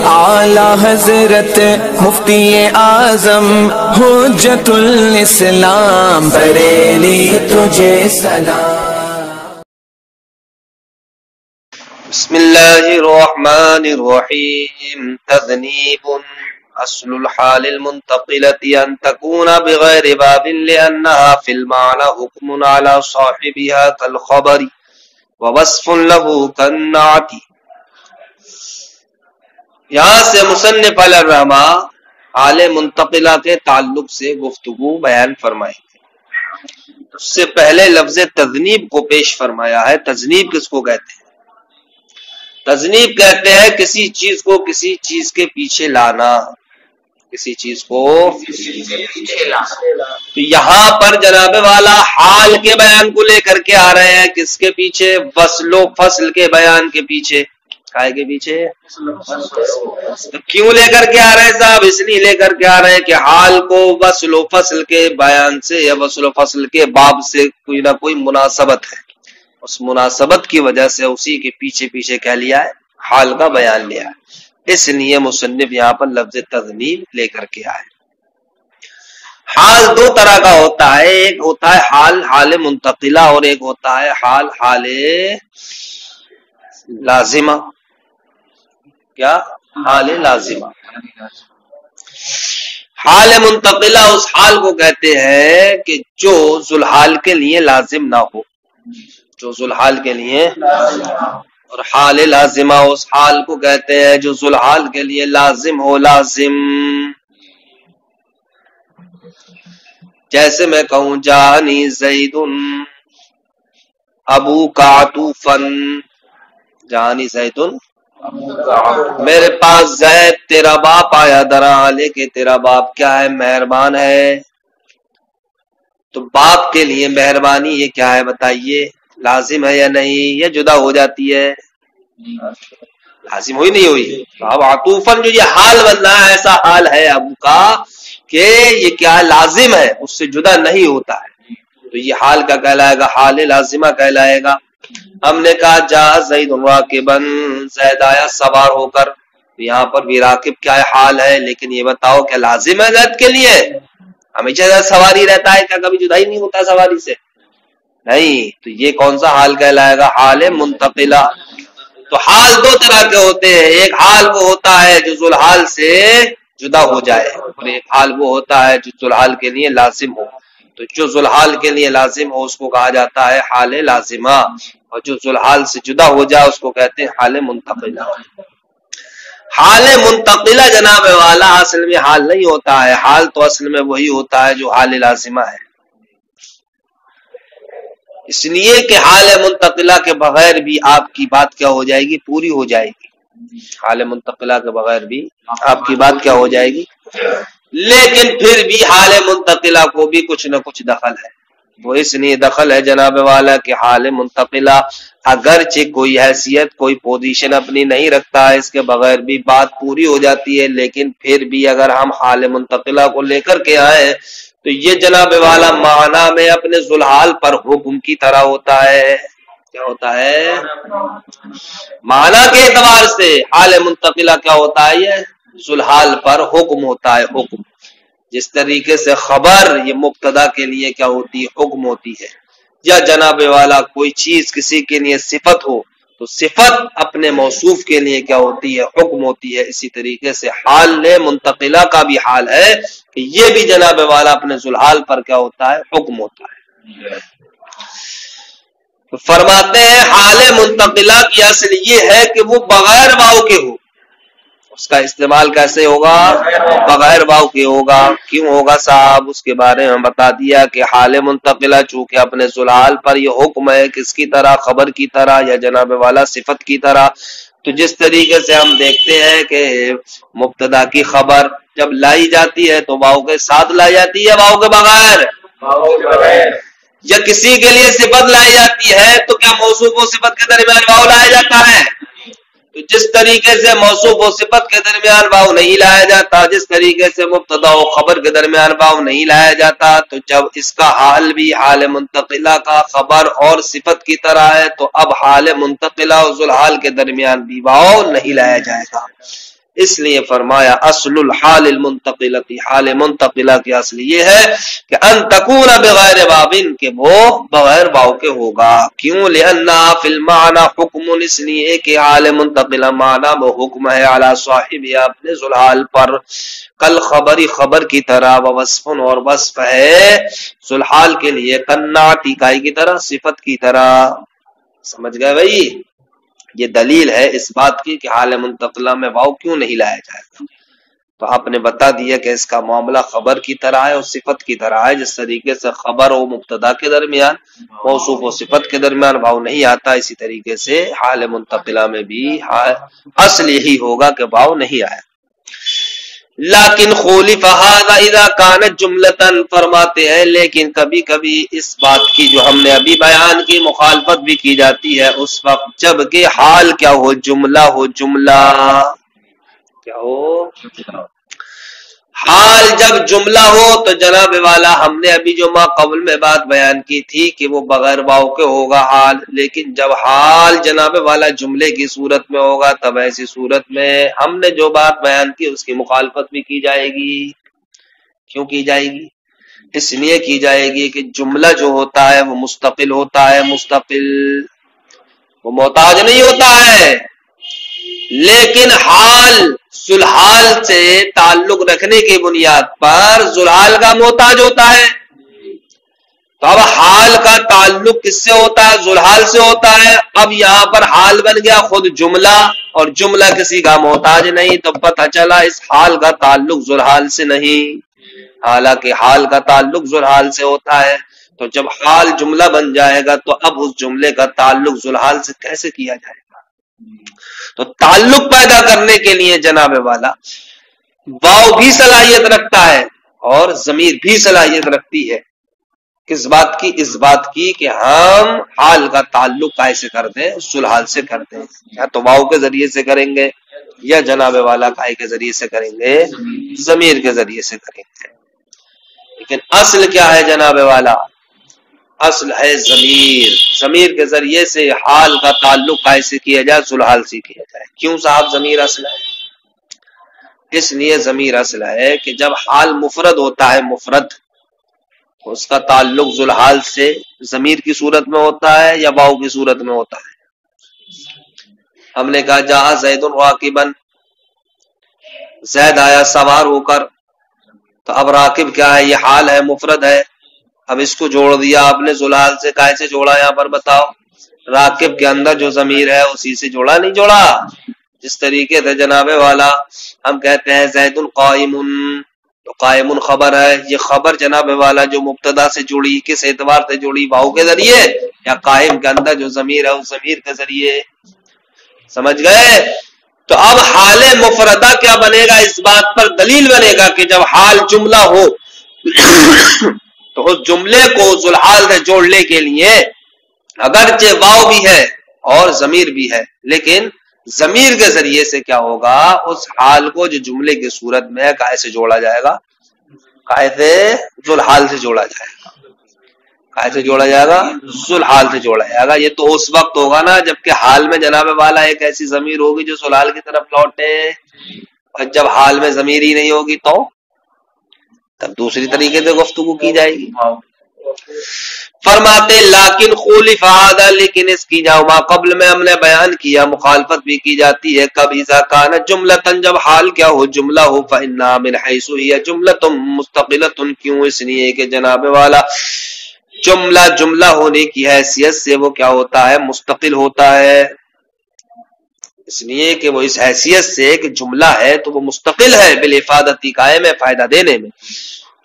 اعلی حضرت مفتی اعظم حجت الاسلام بریلی تجھے سلام۔ بسم اللہ الرحمن الرحیم۔ تذنیب اصل الحال المنتقلة ان تكون بغیر باب لأنها في المعنى حکم على صاحبها كالخبر ووصف له كالنعت۔ یہاں سے مصنف علیہ الرحمہ حال منتقلہ کے تعلق سے گفتگو بیان فرمائیں گے۔ اس سے پہلے لفظ تذنیب کو پیش فرمایا ہے۔ تذنیب کس کو کہتے ہیں؟ تذنیب کہتے ہیں کسی چیز کو کسی چیز کے پیچھے لانا، کسی چیز کو پیچھے لانا۔ تو یہاں پر جناب والا حال کے بیان کو لے کر کے آ رہے ہیں، کس کے پیچھے؟ وصل و فصل کے بیان کے پیچھے۔ کائے کے پیچھے؟ تو کیوں لے کر کے آ رہے ہیں صاحب؟ اس لیے لے کر کے آ رہے ہیں کہ حال کو وصل و فصل کے بیان سے یا وصل و فصل کے باب سے کوئی نہ کوئی مناسبت ہے، اس مناسبت کی وجہ سے اسی کے پیچھے پیچھے کہہ لیا ہے، حال کا بیان لیا ہے۔ اس لیے مصنف یہاں پر لفظ تذنیب لے کر کے آئے۔ حال دو طرح کا ہوتا ہے، ایک ہوتا ہے حال منتقلہ، اور ایک ہوتا ہے حال لازمہ۔ کیا؟ حال لازمہ۔ حال منتقلہ اس حال کو کہتے ہیں کہ جو ذوالحال کے لیے لازم نہ ہو، جو ذوالحال کے لیے، اور حال لازمہ اس حال کو کہتے ہیں جو ذوالحال کے لیے لازم ہو۔ لازم جیسے میں کہوں جانی زید ابو کا عطوفن، جانی زید میرے پاس زید تیرا باپ آیا، درا لے کے تیرا باپ کیا ہے؟ مہربان ہے۔ تو باپ کے لیے مہربانی یہ کیا ہے بتائیے؟ لازم ہے یا نہیں؟ یہ جدا ہو جاتی ہے؟ لازم ہوئی نہیں ہوئی؟ اب عطوفن جو یہ حال بننا ہے، ایسا حال ہے ابو کا کہ یہ کیا لازم ہے، اس سے جدا نہیں ہوتا ہے، تو یہ حال کا کہلائے گا، حال لازمہ کہلائے گا۔ ہم نے کہا جا زید راکبن، زید آیا سوار ہو کر، یہاں پر بھی راکب کیا ہے؟ حال ہے، لیکن یہ بتاؤ کیا لازم ہے زید کے لیے؟ ہمیشہ سواری رہتا ہے کیا؟ کبھی جدا ہی نہیں ہوتا سواری سے؟ نہیں، تو یہ کون سا حال کہلائے گا؟ حال منتقلہ۔ تو حال دو طرح کے ہوتے ہیں، ایک حال وہ ہوتا ہے جو ذوالحال سے جدا ہو جائے، اور ایک حال وہ ہوتا ہے جو ذوالحال کے لیے لازم ہو۔ تو جو ذوالحال کے لیے لازم ہو اس کو کہا جاتا ہے حال لازمہ، اور جو ذوالحال سے جدا ہو جائے اس کو کہتے ہیں حال منتقلہ۔ حال منتقلہ جناب والا اصل میں حال نہیں ہوتا ہے، حال تو اصل میں وہی ہوتا ہے جو حال لازمہ ہے۔ اس لیے کہ حال منتقلہ کے بغیر بھی آپ کی بات کیا ہو جائے گی؟ پوری ہو جائے گی۔ حال منتقلہ کے بغیر بھی آپ کی بات کیا ہو جائے گی؟ لیکن پھر بھی حال منتقلہ کو بھی کچھ نہ کچھ دخل ہے۔ وہ اس لیے دخل ہے جناب والا کہ حال منتقلہ اگرچہ کوئی حیثیت کوئی پوزیشن اپنی نہیں رکھتا ہے، اس کے بغیر بھی بات پوری ہو جاتی ہے، لیکن پھر بھی اگر ہم حال منتقلہ کو لے کر کے آئے تو یہ جناب والا معنی میں اپنے ذوالحال پر حکم کی طرح ہوتا ہے۔ کیا ہوتا ہے؟ معنی کے اعتبار سے حال منتقلہ کیا ہوتا ہے؟ یہ ذوالحال پر حکم ہوتا ہے، حکم۔ جس طریقے سے خبر یہ مبتدا کے لیے کیا ہوتی ہے؟ حکم ہوتی ہے، یا جناب والا کوئی چیز کسی کے لیے صفت ہو تو صفت اپنے موصوف کے لیے کیا ہوتی ہے؟ حکم ہوتی ہے۔ اسی طریقے سے حال منتقلہ کا بھی حال ہے کہ یہ بھی جناب والا اپنے ذوالحال پر کیا ہوتا ہے؟ حکم ہوتا ہے۔ فرماتے ہیں حال منتقلہ کی اصل یہ ہے کہ وہ بغیر واو کے ہو۔ اس کا استعمال کیسے ہوگا؟ بغیر واو کے ہوگا۔ کیوں ہوگا صاحب؟ اس کے بارے میں بتا دیا کہ حال منتقلہ چونکہ اپنے ذوالحال پر یہ حکم ہے، کس کی طرح؟ خبر کی طرح، یا جناب والا صفت کی طرح۔ تو جس طریقے سے ہم دیکھتے ہیں کہ مبتدا کی خبر جب لائی جاتی ہے تو واو کے ساتھ لائی جاتی ہے، واو کے بغیر؟ یا کسی کے لیے صفت لائی جاتی ہے تو کیا موصوف و صفت کے درمیان واو لایا جاتا ہے؟ تو جس طریقے سے موصوف و صفت کے درمیان واو نہیں لایا جاتا، جس طریقے سے مبتدا و خبر کے درمیان واو نہیں لایا جاتا، تو جب اس کا حال بھی حال منتقلہ کا خبر اور صفت کی طرح ہے تو اب حال منتقلہ اور ذوالحال کے درمیان بھی واو نہیں لایا جائے گا۔ اس لیے فرمایا اصل الحال المنتقلتی، حال منتقلہ کی اصل یہ ہے کہ ان تکون بغیر واو، کہ وہ بغیر واو کے ہوگا. کیوں؟ لأنها فی المعنی حکم، اس لیے کہ حال منتقلہ معنی وہ حکم ہے علی صاحب، اپنے ذوالحال پر، کل خبری خبر کی طرح، و وصف اور وصف ہے ذوالحال کے لیے، کنعت اکائی کی طرح، صفت کی طرح. سمجھ گئے بھائی؟ یہ دلیل ہے اس بات کی کہ حال منتقلہ میں واو کیوں نہیں لایا جائے گا. تو آپ نے بتا دیا کہ اس کا معاملہ خبر کی طرح ہے اور صفت کی طرح ہے. جس طریقے سے خبر و مبتدا کے درمیان، موصوف و صفت کے درمیان واو نہیں آتا، اسی طریقے سے حال منتقلہ میں بھی اصل یہی ہوگا کہ واو نہیں آیا. لیکن خولف ھذا اذا كانت جملتن، فرماتے ہیں لیکن کبھی کبھی اس بات کی جو ہم نے ابھی بیان کی مخالفت بھی کی جاتی ہے اس وقت جب کہ حال کیا ہو؟ جملہ ہو. جملہ کیا ہو؟ حال جب جملہ ہو تو جناب والا ہم نے ابھی جو ما قبل میں بات بیان کی تھی کہ وہ بغیر واو کے ہوگا حال. لیکن جب حال جناب والا جملے کی صورت میں ہوگا تب ایسی صورت میں ہم نے جو بات بیان کی اس کی مخالفت بھی کی جائے گی. کیوں کی جائے گی؟ اس لیے کی جائے گی کہ جملہ جو ہوتا ہے وہ مستقل ہوتا ہے، مستقل، وہ محتاج نہیں ہوتا ہے. لیکن حال ذوالحال سے تعلق رکھنے کی بنیاد پر ذوالحال کا محتاج ہوتا ہے. تو اب حال کا تعلق کس سے ہوتا ہے؟ ذوالحال سے ہوتا ہے. اب یہاں پر حال بن گیا خود جملہ، اور جملہ کسی کا محتاج نہیں، تو پتہ چلا اس حال کا تعلق ذوالحال سے نہیں، حالانکہ حال کا تعلق ذوالحال سے ہوتا ہے. تو جب حال جملہ بن جائے گا تو اب اس جملے کا تعلق ذوالحال سے کیسے کیا جائے گا؟ تو تعلق پیدا کرنے کے لیے جناب والا واو بھی صلاحیت رکھتا ہے اور ضمیر بھی صلاحیت رکھتی ہے. کس بات کی؟ اس بات کی کہ ہم حال کا تعلق کیسے کرتے ہیں؟ ذوالحال سے کرتے ہیں. یا تو واو کے ذریعے سے کریں گے یا جناب والا کائے کے ذریعے سے کریں گے، ضمیر کے ذریعے سے کریں گے. لیکن اصل کیا ہے جناب والا؟ اصل ہے ضمیر. ضمیر کے ذریعے سے حال کا تعلق کیسے کیا جائے؟ ذوالحال سے کیا جائے. کیوں صاحب ضمیر اصل ہے؟ اس لیے ضمیر اصل ہے کہ جب حال مفرد ہوتا ہے، مفرد، اس کا تعلق ذوالحال سے ضمیر کی صورت میں ہوتا ہے یا واو کی صورت میں ہوتا ہے. ہم نے کہا جاء زید راکبا، زید آیا سوار ہو کر. تو اب راکب کیا ہے؟ یہ حال ہے، مفرد ہے. اب اس کو جوڑ دیا آپ نے ذوالحال سے. کیسے جوڑا یہاں پر بتاؤ؟ راکب کے اندر جو ضمیر ہے اسی سے جوڑا، نہیں جوڑا. جس طریقے سے جناب والا ہم کہتے ہیں زید قائم، تو قائم خبر ہے. یہ خبر جناب والا جو مبتدا سے جڑی، کس اعتبار سے جڑی؟ واو کے ذریعے، یا قائم کے اندر جو ضمیر ہے اس ضمیر کے ذریعے. سمجھ گئے؟ تو اب حال مفردہ کیا بنے گا؟ اس بات پر دلیل بنے گا کہ جب حال جملہ ہو تو اس جملے کو ذوالحال سے جوڑنے کے لیے اگرچہ واو بھی ہے اور ضمیر بھی ہے، لیکن ضمیر کے ذریعے سے کیا ہوگا؟ اس حال کو جو جملے کی صورت میں ہے کیسے جوڑا جائے گا؟ کیسے؟ ذوالحال سے جوڑا جائے گا. کیسے جوڑا جائے گا؟ ذوالحال سے جوڑا جائے گا. یہ تو اس وقت ہوگا نا جبکہ حال میں جناب والا ایک ایسی ضمیر ہوگی جو ذوالحال کی طرف لوٹے، اور جب حال میں ضمیر ہی نہیں ہوگی تو تب دوسری طریقے سے گفتگو کی جائے گی. فرماتے لیکن خولف ھذا، لیکن اس کی جاؤ قبل میں ہم نے بیان کیا مخالفت بھی کی جاتی ہے. کب؟ اذا كانت جملۃ، جب حال کیا ہو؟ جملہ ہو. فإنها من حيث هي جملۃ مستقلۃ، کیوں؟ اس لیے کہ جناب والا جملہ ہونے کی حیثیت سے وہ کیا ہوتا ہے؟ مستقل ہوتا ہے. اس لیے کہ وہ اس حیثیت سے کہ جملہ ہے تو وہ مستقل ہے، بالافادۃ، قائم ہے فائدہ دینے میں.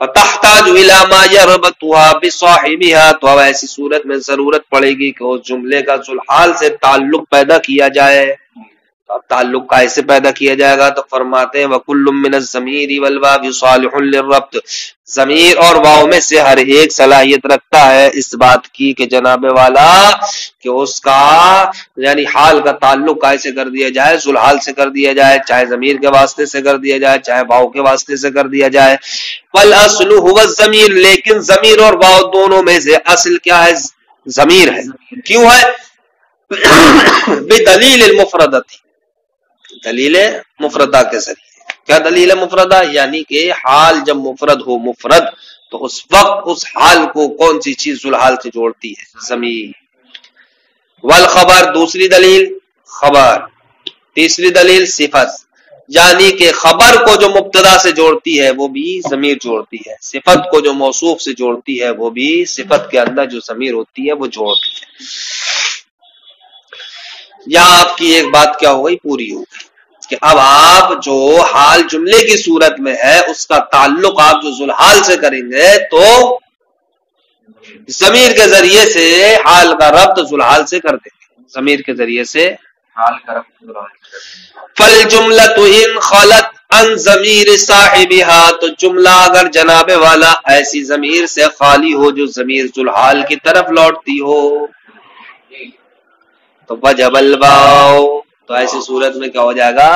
فتحتاج الى ما يربطها بصاحبها، تو اب ایسی صورت میں ضرورت پڑے گی کہ اس جملے کا ذوالحال سے تعلق پیدا کیا جائے. تو اب تعلق کیسے پیدا کیا جائے گا؟ تو فرماتے ہیں وَكُلٌّ مِّنَ الضَّمِيرِ وَالْوَاوِ صَالِحٌ لِلرَّبْطِ، ضمیر اور واو میں سے ہر ایک صلاحیت رکھتا ہے اس بات کی کہ جناب والا کہ اس کا یعنی حال کا تعلق کیسے کر دیا جائے؟ ذوالحال سے کر دیا جائے، چاہے ضمیر کے واسطے سے کر دیا جائے، چاہے واو کے واسطے سے کر دیا جائے. والاصل هو الضمیر، لیکن ضمیر اور واو دونوں میں سے اصل کیا ہے؟ ضمیر ہے. کیوں ہے؟ بدلیل المفردۃ، دلیل مفردہ کے ذریعے. کیا دلیل مفردہ؟ یعنی کہ حال جب مفرد ہو مفرد تو اس وقت اس حال کو کون سی چیز ذوالحال سے جوڑتی ہے؟ ضمیر. والخبر دوسری دلیل خبر. تیسری دلیل صفت، یعنی کہ خبر کو جو مبتدا سے جوڑتی ہے وہ بھی ضمیر جوڑتی ہے، صفت کو جو موصوف سے جوڑتی ہے وہ بھی صفت کے اندر جو ضمیر ہوتی ہے وہ جوڑتی ہے. یہاں آپ کی ایک بات کیا ہو گئی؟ پوری ہو گئی کہ اب آپ جو حال جملے کی صورت میں ہے اس کا تعلق آپ جو ذوالحال سے کریں گے تو ضمیر کے ذریعے سے حال کا ربط ذوالحال سے کر دیں گے، ضمیر کے ذریعے سے حال کا ربط ذوالحال سے. فالجملۃ ان خلت عن ضمیر صاحبها، تو جملہ اگر جناب والا ایسی ضمیر سے خالی ہو جو ضمیر ذوالحال کی طرف لوٹتی ہو تو وجب الواو، تو ایسی صورت میں کیا ہو جائے گا؟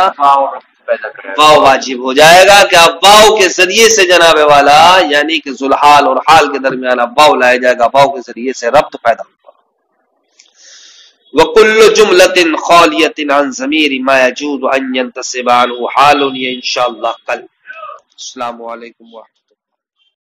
واو واجب ہو جائے گا کہ اب واو کے ذریعے سے جناب والا یعنی کہ ذوالحال اور حال کے درمیان اب واو لایا جائے گا، واو کے ذریعے سے ربط پیدا ہوگا. وَكُلُّ جُمْلَةٍ خَالِيَةٍ عَنْ ضَمِيرِ مَا يَجُوزُ أَنْ يَنْتَصِبَ عَنْهُ حَالٌ. یہ انشاءاللہ کل. السلام علیکم ورحمۃ اللہ.